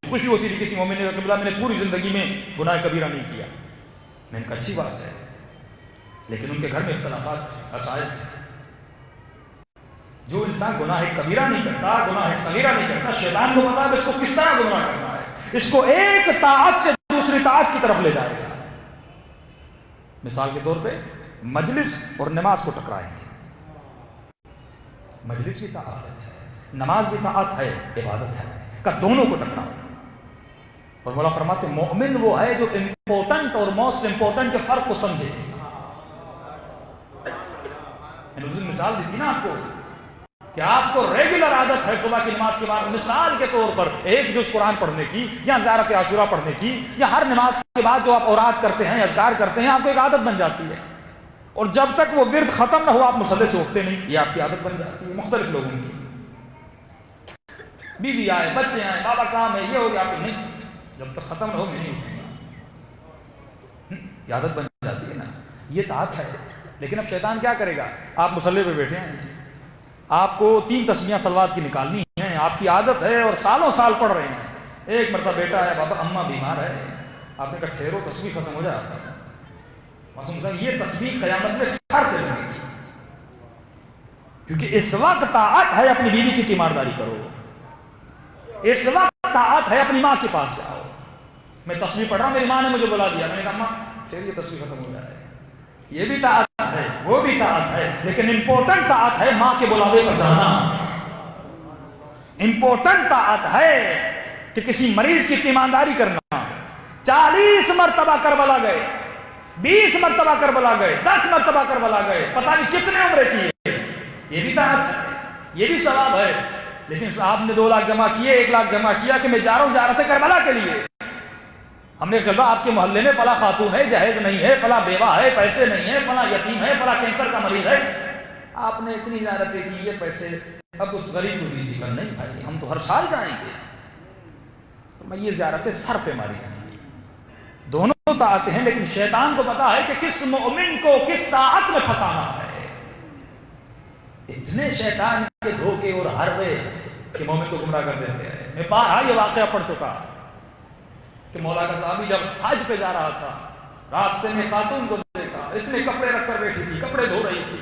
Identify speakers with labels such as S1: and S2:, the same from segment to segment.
S1: خوشی ہوتی تھی کسی مومن نے کہا میں نے پوری زندگی میں گناہ کبیرہ نہیں کیا. میں نے کہا اچھی بات ہے، لیکن ان کے گھر میں اختلافات تھے، مسائل تھے. جو انسان گناہ کبیرہ نہیں کرتا، گناہ صغیرہ نہیں کرتا، شیطان کو پتا ہے اس کو کس طرح گناہ کرنا ہے، اس کو ایک طاعت سے دوسری طاعت کی طرف لے جائے گا. مثال کے طور پہ مجلس اور نماز کو ٹکرائیں گے. مجلس بھی طاعت ہے، نماز بھی طاعت ہے، عبادت ہے، کا دونوں کو ٹکراؤ. اور مولا فرماتے ہیں مومن وہ ہے جو امپورٹنٹ اور موسٹ امپورٹنٹ کے فرق کو سمجھے. میں نے اس دن مثال دی تھی نا آپ کو کہ آپ کو ریگولر عادت ہے صبح کی نماز کے بعد مثال کے طور پر ایک جز قرآن پڑھنے کی، یا زیارت عاشورہ پڑھنے کی، یا ہر نماز کے بعد جو آپ اوراد کرتے ہیں، اذکار کرتے ہیں، آپ کو ایک عادت بن جاتی ہے. اور جب تک وہ ورد ختم نہ ہو آپ مصلی سے اٹھتے نہیں، یہ آپ کی عادت بن جاتی ہے. مختلف لوگوں کی بیوی آئے، بچے آئے، بابا کام ہے، یہ ہو گیا، آپ کو نہیں، جب تک ختم نہ ہو میں نہیں اٹھوں گا. یہ عادت بن جاتی ہے نا، یہ طاعت ہے. لیکن اب شیطان کیا کرے گا؟ آپ مصلی پہ بیٹھے ہیں، آپ کو 3 تسبیحیں صلوات کی نکالنی ہیں، آپ کی عادت ہے اور سالوں سال پڑھ رہے ہیں. ایک مرتبہ بیٹا ہے، بابا اماں بیمار ہے، آپ نے کہا ٹھہرو تسبیح ختم ہو جاتا ہے. معصوم صاحب یہ تسبیح قیامت میں سر پہ جائے گی، کیونکہ اس وقت طاعت ہے اپنی بیوی کی تیمارداری کرو، اس وقت طاعت ہے اپنی ماں کے پاس جاؤ. میں تسبیح پڑھ رہا ہوں، میری ماں نے مجھے بلا دیا، میں نے کہا اماں چلیے تسبیح ختم ہو جائے. یہ بھی طاعت ہے، وہ بھی طاعت ہے، لیکن امپورٹنٹ طاعت ہے ماں کے بلاوے پر جانا. امپورٹنٹ طاعت ہے کہ کسی مریض کی تیمارداری کرنا. 40 مرتبہ کربلا گئے، 20 مرتبہ کربلا گئے، 10 مرتبہ کربلا گئے، پتہ نہیں کتنے عمرے کیے. یہ بھی طاعت ہے، یہ بھی ثواب ہے. لیکن صاحب نے 2 لاکھ جمع کیے، 1 لاکھ جمع کیا کہ میں جا رہا ہوں زیارت کربلا کے لیے. ہم نے کہا آپ کے محلے میں فلاں خاتون ہے، جہیز نہیں ہے، فلاں بیوہ ہے، پیسے نہیں ہے، فلاں یتیم ہے، فلاں کینسر کا مریض ہے. آپ نے اتنی زیارتیں کی، یہ پیسے اب اس غریب کو دیجیے گا. نہیں بھائی ہم تو ہر سال جائیں گے. میں یہ زیارتیں سر پہ ماری جائیں گی. دونوں طاعتیں ہیں، لیکن شیطان کو پتا ہے کہ کس مومن کو کس طاعت میں پھنسانا ہے. اتنے شیطان کے دھوکے اور حربے کہ مومن کو گمراہ کر دیتے ہیں. میں بارہا یہ واقعہ پڑھ چکا کہ مولا کا صحابی جب حج پہ جا رہا تھا، راستے میں خاتون کو دیکھا، اتنے کپڑے رکھ کر بیٹھی تھی، کپڑے دھو رہی تھی.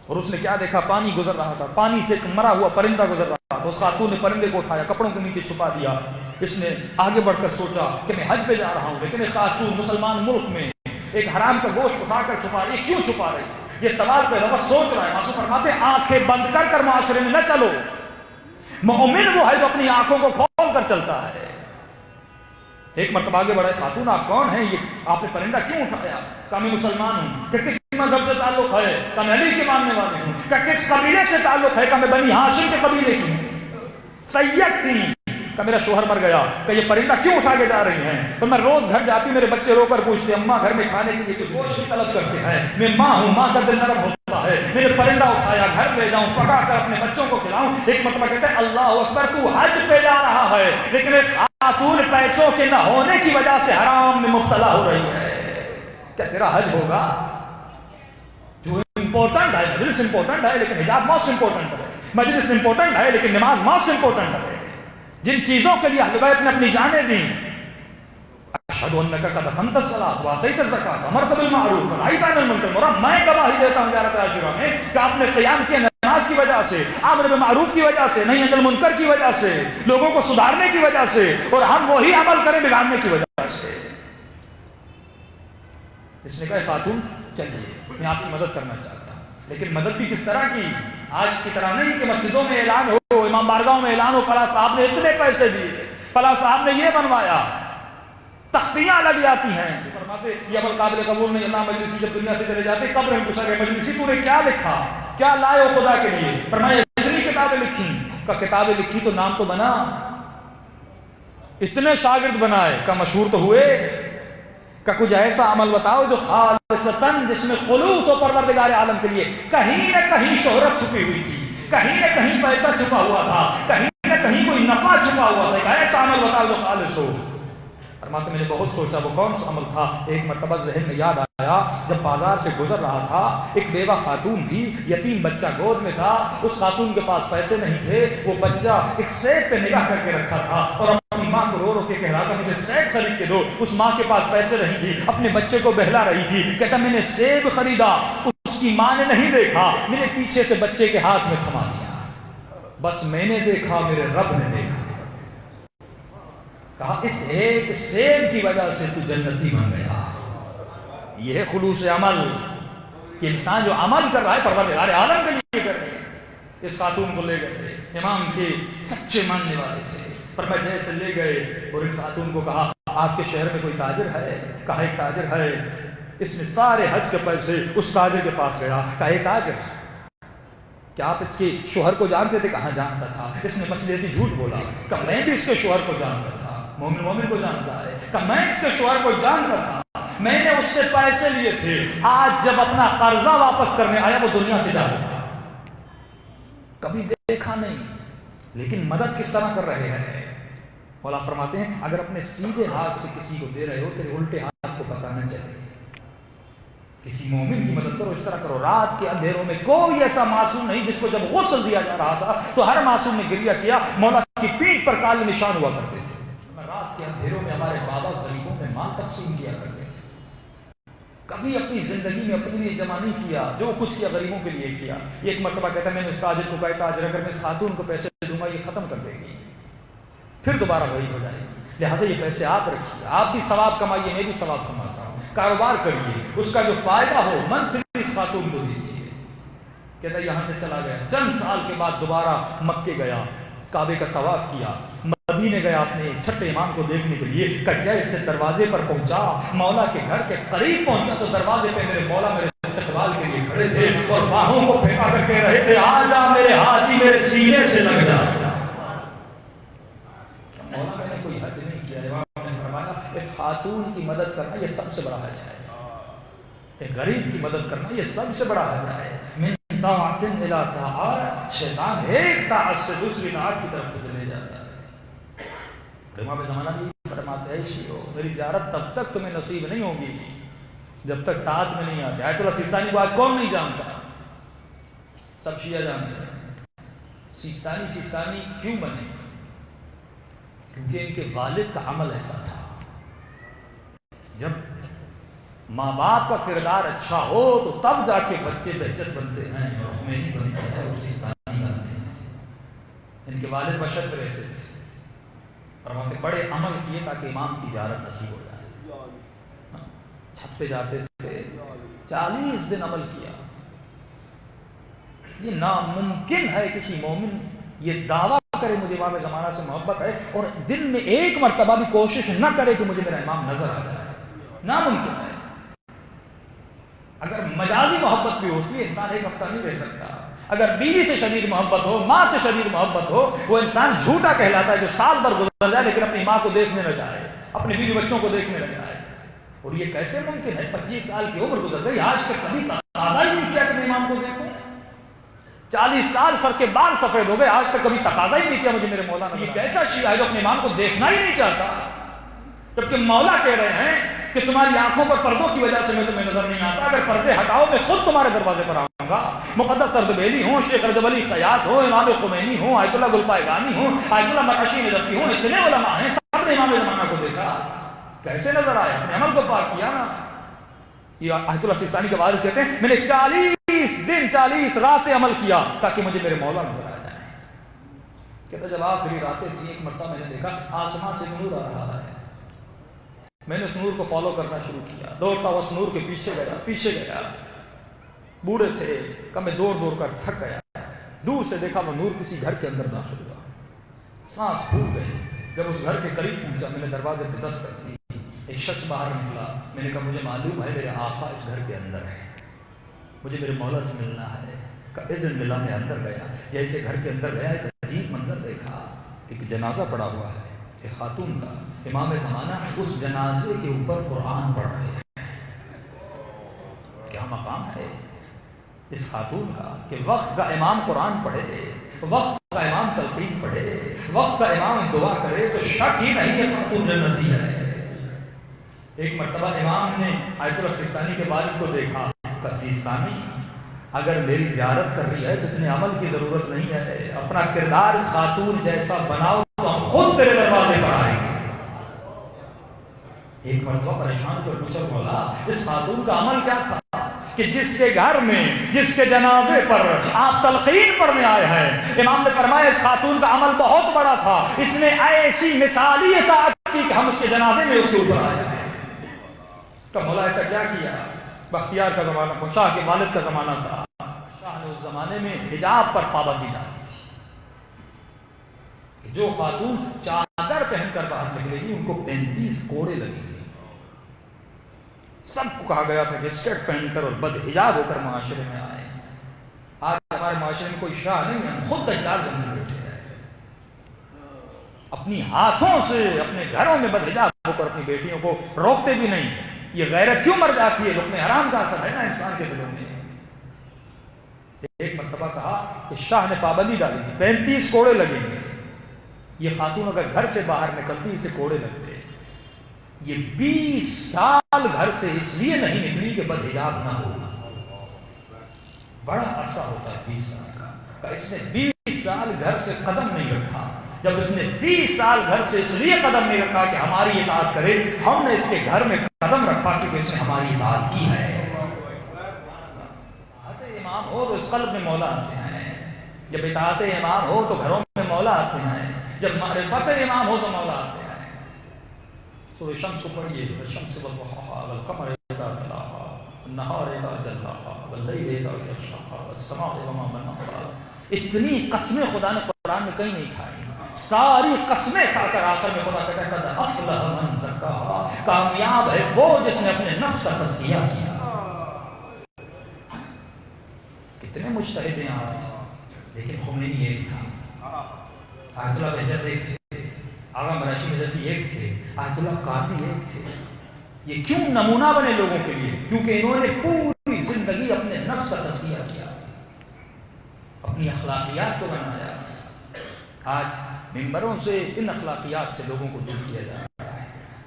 S1: اور اس نے کیا دیکھا؟ پانی گزر رہا تھا، پانی سے ایک مرا ہوا پرندہ گزر رہا تھا. اس خاتون نے پرندے کو اٹھایا، کپڑوں کے نیچے چھپا دیا. اس نے آگے بڑھ کر سوچا کہ میں حج پہ جا رہا ہوں، لیکن ایک خاتون مسلمان ملک میں ایک حرام کا گوشت اٹھا کر چھپا رہی ہے، کیوں چھپا رہی ہے؟ یہ سوال پہ رب سوچ رہا ہے. معصوم فرماتے ہیں آنکھیں بند کر کر معاشرے میں نہ چلو. مومن وہ ہے جو اپنی آنکھوں کو کھول کر چلتا ہے. ایک مرتبہ آگے بڑھے، خاتون آپ کون ہیں؟ یہ آپ نے پرندہ کیوں اٹھایا؟ کہا میں مسلمان ہوں. کہ کس مذہب سے تعلق ہے؟ کہ میں علی کے ماننے والے ہوں. کہ کس قبیلے سے تعلق ہے؟ کہ میں بنی ہاشم کے قبیلے کی ہوں. سید تھی. کہ میرا شوہر مر گیا. کہ یہ پرندہ کیوں اٹھا کے جا رہی ہیں؟ تو میں روز گھر جاتی، میرے بچے رو کر پوچھتے اماں گھر میں کھانے کے لیے گوشت طلب کرتے ہیں. میں ماں ہوں، ماں کا دل نرم ہوتا ہے. میں نے پرندہ اٹھایا، گھر لے جاؤں، پکا کر اپنے بچوں کو کھلاؤں. ایک مرتبہ کہتے ہیں اللہ اکبر، تو حج پہ جا رہا ہے، لیکن ایک خاتون پیسوں کے نہ ہونے کی وجہ سے حرام میں مبتلا ہو رہی ہے. کیا تیرا حج ہوگا؟ جو امپورٹنٹ ہے، مجلس امپورٹنٹ ہے لیکن حجاب موسٹ امپورٹنٹ ہے. مجلس امپورٹنٹ ہے لیکن نماز موسٹ امپورٹنٹ ہے. جن چیزوں کے لیے اہل بیت نے اپنی جانیں دیں، اشہد انک قد اقمت الصلاۃ وآتیت الزکاۃ وامرت بالمعروف ونہیت عن المنکر. میں گواہی دیتا ہوں زیارت عاشورہ میں کہ آپ نے قیام کیا نماز کی وجہ سے، امر بالمعروف کی وجہ سے، نہی عن المنکر کی وجہ سے، لوگوں کو سدھارنے کی وجہ سے، اور ہم وہی عمل کریں بگاڑنے کی وجہ سے. اس نے کہا خاتون چلیے میں آپ کی مدد کرنا چاہتا ہوں. لیکن مدد بھی کس طرح کی؟ آج کی طرح نہیں کہ مسجدوں میں اعلان ہو، امام بارگاہوں میں اعلان ہو فلاں صاحب نے اتنے پیسے دیے، فلاں صاحب نے یہ بنوایا. تختیاں لگ جاتی ہیں. فرماتے یہ عمل قابل قبول نہیں. اللہ مجلسی جب دنیا سے چلے جاتے قبر میں پوچھا گیا مجلسی تو نے کیا لکھا، کیا لائے ہو خدا کے لیے؟ فرمایا اتنی کتابیں لکھی. کا کتابیں لکھی تو نام تو بنا، اتنے شاگرد بنائے، کا مشہور تو ہوئے. کا کچھ ایسا عمل بتاؤ جو خالصتاً، جس میں خلوص و پروردگار عالم کے لیے کہیں نہ کہیں شہرت چھپی ہوئی تھی، کہیں نہ کہیں پیسہ چھپا ہوا تھا، کہیں نہ کہیں کوئی نفع چھپا ہوا تھا. ایک ایسا عمل بتاؤ جو خالص ہو. فرماتے میں نے بہت سوچا وہ کون سا عمل تھا. ایک مرتبہ ذہن میں یاد آیا، جب بازار سے گزر رہا تھا ایک بیوہ خاتون تھی، یتیم بچہ گود میں تھا. اس خاتون کے پاس پیسے نہیں تھے، وہ بچہ ایک سیب پہ نگاہ کر کے رکھا تھا اور ماں کو رو رو کے کہہ رہا تھا مجھے سیب خرید کے دو. اس ماں کے پاس پیسے نہیں تھی, اپنے بچے کو بہلا رہی تھی. کہتا میں نے سیب خریدا, اس کی ماں نے نہیں دیکھا, میں نے پیچھے سے بچے کے ہاتھ میں تھما دیا, بس میں نے دیکھا, میرے رب نے دیکھا. کہا اس ایک سیب کی وجہ سے تو جنتی بن گیا. یہ ہے خلوص عمل کہ انسان جو عمل کر رہا ہے پروردگار عالم کے لیے کر رہے ہیں. اس خاتون کو لے گئے, امام کے سچے ماننے والے تھے, فرمایا جیسے لے گئے اور ان خاتون کو کہا آپ کے شہر میں کوئی تاجر ہے؟ کہا ایک تاجر ہے. اس نے سارے حج کے پیسے اس تاجر کے پاس گیا, کہا ایک تاجر کیا آپ اس کے شوہر کو جانتے تھے؟ کہاں جانتا تھا. اس نے مسئلے جھوٹ بولا, کہا میں بھی اس کے شوہر کو جانتا تھا. مومن مومن کو جانتا ہے, کہا میں اس کے شوہر کو جانتا تھا, میں نے اس سے پیسے لیے تھے, آج جب اپنا قرضہ واپس کرنے آیا وہ دنیا سے جا چکا. کبھی دیکھا نہیں, لیکن مدد کس طرح کر رہے ہیں. مولا فرماتے ہیں اگر اپنے سیدھے ہاتھ سے کسی کو دے رہے ہو تیرے الٹے ہاتھ کو پتہ نہ چلے. کسی مومن کی مدد کرو, اس طرح کرو. رات کے اندھیروں میں کوئی ایسا معصوم نہیں جس کو جب غسل دیا جا رہا تھا تو ہر معصوم نے گریہ کیا, مولا کی پیٹھ پر کالے نشان ہوا کرتے تھے. رات کے اندھیروں میں ہمارے بابا غریبوں میں مال تقسیم کیا کرتے تھے. کبھی اپنی زندگی میں اپنے لیے جمع نہیں کیا, جو کچھ کیا غریبوں کے لیے کیا. ایک مرتبہ کہتا ہے میں نے اس تاجر کو کہا تاجر اگر میں اس خاتون کو پیسے دوں گا یہ ختم کر دے گی, پھر دوبارہ غریب ہو جائے گی, لہٰذا یہ پیسے آپ رکھیے, آپ بھی ثواب کمائیے, میں بھی ثواب کماتا ہوں, کاروبار کریے, اس کا جو فائدہ ہو منتھلی اس خاتون کو دیجیے. کہتا ہے یہاں سے چلا گیا. چند سال کے بعد دوبارہ مکے گیا, کعبے کا طواف کیا, مدینے گیا اپنے چھٹے امام کو دیکھنے کے لیے. کہ جیسے دروازے پر پہنچا, مولا کے گھر کے قریب پہنچا تو دروازے پہ میرے مولا میرے استقبال کے لیے کھڑے تھے اور باہوں کو پھیلا کر کہہ رہے تھے آ جا میرے ہاتھی میرے سینے سے لگ جا. مولا میں نے کوئی حج نہیں کیا. امام نے فرمایا ایک خاتون کی مدد کرنا یہ سب سے بڑا حج ہے, ایک غریب کی مدد کرنا یہ سب سے بڑا حج ہے. من طاعت الی طاعت, شیطان ایک طاعت سے دوسری طاعت کی طرف چلے جاتا ہے. امام زمانہ بھی فرماتے ہیں شیعو میری زیارت تب تک تمہیں نصیب نہیں ہوگی جب تک طاعت میں نہیں آتے. آیت اللہ سیستانی کو آج کون نہیں جانتا؟ سب شیعہ جانتے ہیں. سیستانی کیوں بنے؟ کیونکہ ان کے والد کا عمل ایسا تھا. جب ماں باپ کا کردار اچھا ہو تو تب جا کے بچے بہتر بنتے ہیں اور خمینی بنتے ہیں اور سیستانی بنتے ہیں. ان کے والد مشہد پہ رہتے تھے اور وہاں بڑے عمل کیے تاکہ امام کی زیارت نصیب ہو جائے. چھت پہ جاتے تھے, 40 دن عمل کیا. یہ ناممکن ہے کسی مومن یہ دعویٰ کرے مجھے امام زمانہ سے محبت ہے اور دن میں ایک مرتبہ بھی کوشش نہ کرے کہ مجھے میرا امام نظر آ جائے. ناممکن ہے. اگر مجازی محبت بھی ہوتی ہے انسان ایک ہفتہ نہیں رہ سکتا. اگر بیوی سے شدید محبت ہو, ماں سے شدید محبت ہو, وہ انسان جھوٹا کہلاتا ہے جو سال بھر گزر جائے لیکن اپنی ماں کو دیکھنے نہ جائے, اپنے بیوی بچوں کو دیکھنے نہ جائے. اور یہ کیسے ممکن ہے؟ 25 سال کی عمر گزر گئی, آج تک کبھی تقاضا ہی نہیں کیا کہ میں امام کو دیکھوں. 40 سال سر کے بال سفید ہو گئے, آج تک کبھی تقاضا ہی نہیں کیا مجھے میرے مولا نے. یہ کیسا شیعہ ہے جو اپنے امام کو دیکھنا ہی نہیں چاہتا, جبکہ مولا کہہ رہے ہیں کہ تمہاری آنکھوں پر پردوں کی وجہ سے میں تمہیں نظر نہیں آتا, اگر پردے ہٹاؤ میں خود تمہارے دروازے پر آؤں گا. مقدس اردبیلی ہوں, شیخ رجب علی خیاط ہوں, امام خمینی ہوں, آیت اللہ گلپائگانی ہوں, آیت اللہ مرعشی نجفی ہوں, اتنے علماء ہیں, سب نے امام زمانہ کو دیکھا. کیسے نظر آیا؟ اپنے عمل کو پاک کیا نا. یہ آیت اللہ سیستانی کے وارث کہتے ہیں میں نے 40 دن 40 راتیں عمل کیا تاکہ مجھے میرے مولا نظر آ جائیں. کہتا جب آخری راتیں تھیں ایک مرتبہ میں نے دیکھا آسمان سے نور آ رہا ہے. میں نے اس نور کو فالو کرنا شروع کیا, دوڑتا ہوا اس نور کے پیچھے گیا. بوڑھے تھے, میں دوڑ کر تھک گیا. دور سے دیکھا وہ نور کسی گھر کے اندر داخل ہوا. سانس پھول گئی. جب اس گھر کے قریب پہنچا میں نے دروازے پہ دستک دی. ایک شخص باہر نکلا. میں نے کہا مجھے معلوم ہے میرے آقا اس گھر کے اندر ہے, مجھے میرے مولا سے ملنا ہے. کا اذن ملا, میں اندر گیا. جیسے گھر کے اندر گیا ایک عجیب منظر دیکھا. ایک جنازہ پڑا ہوا ہے ایک خاتون کا. امام زمانہ اس جنازے کے اوپر قرآن پڑھ رہے ہیں. کیا مقام ہے اس خاتون کا کہ وقت کا امام قرآن پڑھے, وقت کا امام تلقین پڑھے, وقت کا امام دعا کرے تو شک ہی نہیں کہ خاتون جنتی ہے. ایک مرتبہ امام نے آیت اللہ سیستانی کے والد کو دیکھا. کہ سیستانی اگر میری زیارت کر رہی ہے تو اتنے عمل کی ضرورت نہیں ہے, اپنا کردار اس خاتون جیسا بناؤ تو ہم خود تیرے دروازے پر آئیں گے. ایک مرتبہ پریشان کر پوچھا مولا اس خاتون کا عمل کیا تھا کہ جس کے گھر میں جس کے جنازے پر آپ تلقین پڑھنے آئے ہیں، امام نے فرمایا اس خاتون کا عمل بہت بڑا تھا، اس نے ایسی مثالی اطاعت کی کہ ہم اس کے جنازے میں اس کے اوپر آئے ہیں۔ تو مولا ایسا کیا کیا؟ بختیار کا زمانہ، شاہ کے والد کا زمانہ تھا، شاہ نے اس زمانے میں حجاب پر پابندی ڈالی تھی کہ جو خاتون چادر پہن کر باہر نکلے گی ان کو 35 کوڑے لگیں گے۔ سب کو کہا گیا تھا کہ اسکرٹ پہن کر اور بد حجاب ہو کر معاشرے میں آئے۔ آج ہمارے معاشرے میں کوئی شاہ نہیں ہے، ہم خود دجال بن کے بیٹھے ہیں، اپنی ہاتھوں سے اپنے گھروں میں بد حجاب ہو کر اپنی بیٹیوں کو روکتے بھی نہیں۔ یہ غیرت کیوں مر جاتی ہے؟ لقمہ حرام کا اثر ہے نا انسان کے دلوں میں۔ ایک مرتبہ کہا کہ شاہ نے پابندی ڈالی تھی 35 کوڑے لگیں گے، یہ خاتون اگر گھر سے باہر نکلتی اسے کوڑے لگتے۔ یہ 20 سال گھر سے اس لیے نہیں نکلی کہ بد حجاب نہ ہو، بڑا عرصہ ہوتا ہے 20 سال کا، اس نے 20 سال گھر سے قدم نہیں رکھا۔ جب اس نے 20 سال گھر سے اس لیے قدم نہیں رکھا کہ ہماری اطاعت کرے، ہم نے اس کے گھر میں قدم رکھا کیونکہ اس نے ہماری اطاعت کی ہے۔ اطاعت امام ہو تو اس قلب میں مولا آتے ہیں، جب اطاعت امام ہو تو گھروں میں مولا آتے ہیں، جب معرفت امام ہو تو مولا آتے ہیں۔ سورہ شمس کو پڑھیے، الشمس والضحاها والقمر اذا تلاها والنهار اذا جلاها والليل اذا يغشاها والسماء وما بناها۔ اتنی قسمیں خدا نے قرآن میں کہیں نہیں کھائی، ساری قسمیں کھا کر آخر میں خدا کہتا ہے قد افلح من زکاها، کامیاب ہے وہ جس نے اپنے نفس کا تزکیہ کیا۔ کتنے مجتہد ہیں آج، لیکن خمینی ایک تھا، آیت اللہ بہجت ایک تھے، آغا مراشی مدفی ایک تھے، آیت اللہ قاضی ایک تھے۔ یہ کیوں نمونہ بنے لوگوں کے لیے؟ کیونکہ انہوں نے پوری زندگی اپنے نفس کا تزکیہ کیا، اپنی اخلاقیات کو بنایا۔ آج ممبروں سے ان اخلاقیات سے لوگوں کو دور کیا جا رہا ہے،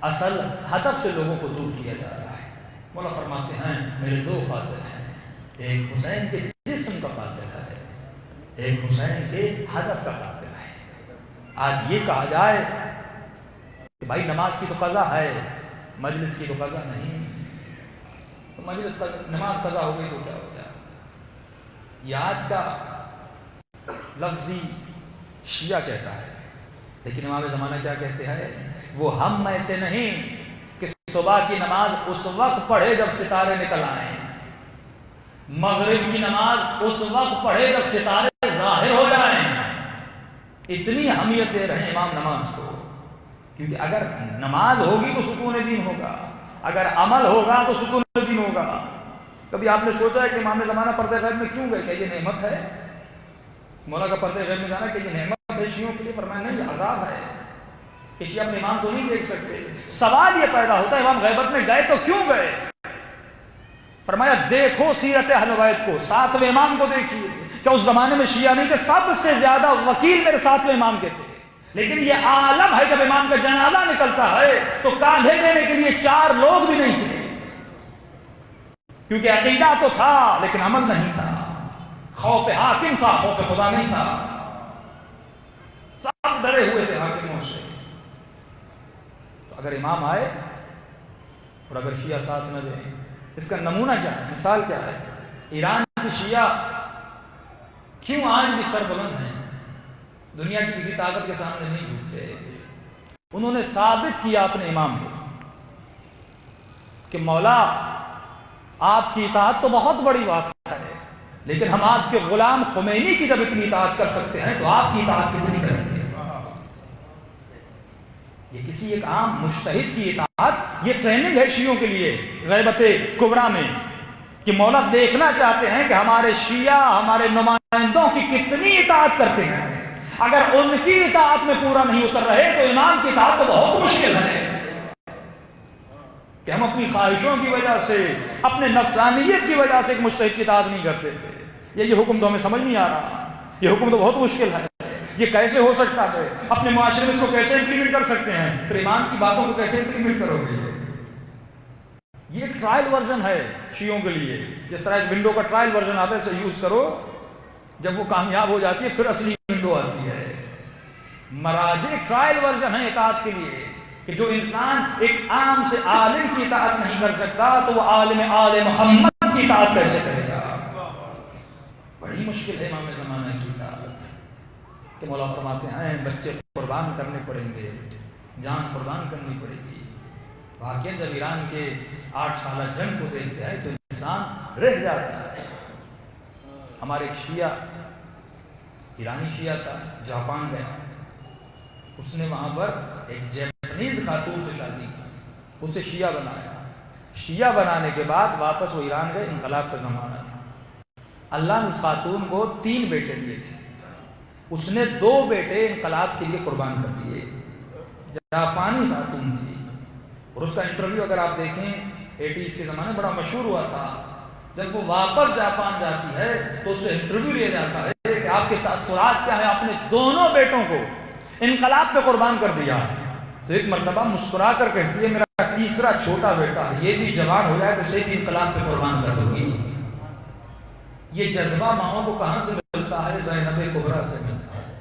S1: اصل ہدف سے لوگوں کو دور کیا جا رہا ہے۔ مولا فرماتے ہیں میرے 2 قاتل ہیں، ایک حسین کے جسم کا قاتل ہے، ایک حسین کے ہدف کا قاتل ہے۔ آج یہ کہا جائے کہ بھائی نماز کی تو قضا ہے، مجلس کی تو قضا نہیں، تو مجلس کا نماز قضا ہو گئی تو کیا ہو گیا؟ یہ آج کا لفظی شیعہ کہتا ہے، لیکن امام زمانہ کیا کہتے ہیں؟ وہ ہم میں سے نہیں کہ صبح کی نماز اس وقت پڑھے جب ستارے نکل آئیں، مغرب کی نماز اس وقت پڑھے جب ستارے ظاہر ہو جائیں۔ اتنی اہمیت دے رہے ہیں امام نماز کو، کیونکہ اگر نماز ہوگی تو سکون دین ہوگا، اگر عمل ہوگا تو سکون دین ہوگا۔ کبھی آپ نے سوچا ہے کہ امام زمانہ پردے غیب میں کیوں گئے؟ کیا یہ نعمت ہے؟ مولا کا پردے غیب میں جانا کہ یہ نعمت ہے شیعوں کے لیے؟ فرمایا نہیں، یہ عذاب ہے کہ شیعہ اپنے امام کو نہیں دیکھ سکتے۔ سوال یہ پیدا ہوتا ہے امام غیبت میں گئے تو کیوں گئے؟ فرمایا دیکھو سیرت اہل بیت کو، 7ویں امام کو دیکھیے۔ کیا اس زمانے میں شیعہ نہیں کہ سب سے زیادہ وکیل میرے 7ویں امام کے تھے؟ لیکن یہ عالم ہے جب امام کا جنازہ نکلتا ہے تو کاندھے دینے کے لیے 4 لوگ بھی نہیں تھے، کیونکہ عقیدہ تو تھا لیکن عمل نہیں تھا، خوف حاکم تھا، خوف خدا نہیں تھا، سب ڈرے ہوئے تھے حاکموں سے۔ تو اگر امام آئے اور اگر شیعہ ساتھ نہ دیں، اس کا نمونہ کیا ہے؟ مثال کیا ہے؟ ایران کی شیعہ کیوں آج بھی سربلند ہیں، دنیا کی کسی طاقت کے سامنے نہیں جھکتے؟ انہوں نے ثابت کیا اپنے امام کو کہ مولا آپ کی اطاعت تو بہت بڑی بات ہے، لیکن ہم آپ کے غلام خمینی کی جب اتنی اطاعت کر سکتے ہیں تو آپ کی اطاعت کتنی کریں گے؟ یہ کسی ایک عام مجتہد کی اطاعت، یہ ٹریننگ ہے شیعوں کے لیے غیبت کبریٰ میں، کہ مولا دیکھنا چاہتے ہیں کہ ہمارے شیعہ ہمارے نمائندوں کی کتنی اطاعت کرتے ہیں۔ اگر ان کی اطاعت میں پورا نہیں اتر رہے تو امام کی اطاعت تو بہت مشکل ہے کہ ہم اپنی خواہشوں کی وجہ سے، اپنے نفسانیت کی وجہ سے ایک مجتہد کی اطاعت نہیں کرتے۔ یہ حکم تو ہمیں سمجھ نہیں آ رہا، یہ حکم تو بہت مشکل ہے، یہ کیسے ہو سکتا ہے؟ اپنے معاشرے میں اس کو کیسے امپلیمنٹ کر سکتے ہیں؟ پھر امام کی باتوں کو کیسے امپلیمنٹ کرو گے؟ یہ ایک ٹرائل ورژن ہے شیعوں کے لیے، جس طرح ایک ونڈو کا ٹرائل ورژن آتا ہے، اسے یوز کرو، جب وہ کامیاب ہو جاتی ہے پھر اصلی ونڈو آتی ہے۔ مراجع ٹرائل ورژن ہے اطاعت کے لیے، کہ جو انسان ایک عام سے عالم کی اطاعت نہیں کر سکتا تو وہ عالم آل محمد کی اطاعت کیسے کرے گا؟ بڑی مشکل ہے امام زمانہ کی اطاعت کہ مولا فرماتے ہیں بچے قربان کرنے پڑیں گے، جان قربان کرنی پڑے گی۔ واقعہ جب ایران کے 8 سالہ جنگ کو دیکھتے ہیں تو انسان رہ جاتا ہے۔ ہمارے ایک شیعہ، ایرانی شیعہ تھا، جاپان گیا، اس نے وہاں پر ایک جاپانیز خاتون سے شادی کی، اسے شیعہ بنایا۔ شیعہ بنانے کے بعد واپس وہ ایران گئے، انقلاب کا زمانہ تھا۔ اللہ نے اس خاتون کو 3 بیٹے دیے تھے، اس نے 2 بیٹے انقلاب کے لیے قربان کر دیے۔ جاپانی خاتون تھی، اور اس کا انٹرویو اگر آپ دیکھیں 80s کے زمانے بڑا مشہور ہوا تھا۔ جب وہ واپس جاپان جاتی ہے تو اس سے انٹرویو لیا جاتا ہے کہ آپ کے تاثرات کیا ہے، آپ نے دونوں بیٹوں کو انقلاب پہ قربان کر دیا۔ تو ایک مرتبہ مسکرا کر کہتی ہے میرا تیسرا چھوٹا بیٹا ہے، یہ بھی جوان ہو جائے تو اسے بھی انقلاب پہ قربان کر دوں گی۔ یہ جذبہ ماؤں کو کہاں سے ملتا ہے؟ زینب کبریٰ سے ملتا ہے۔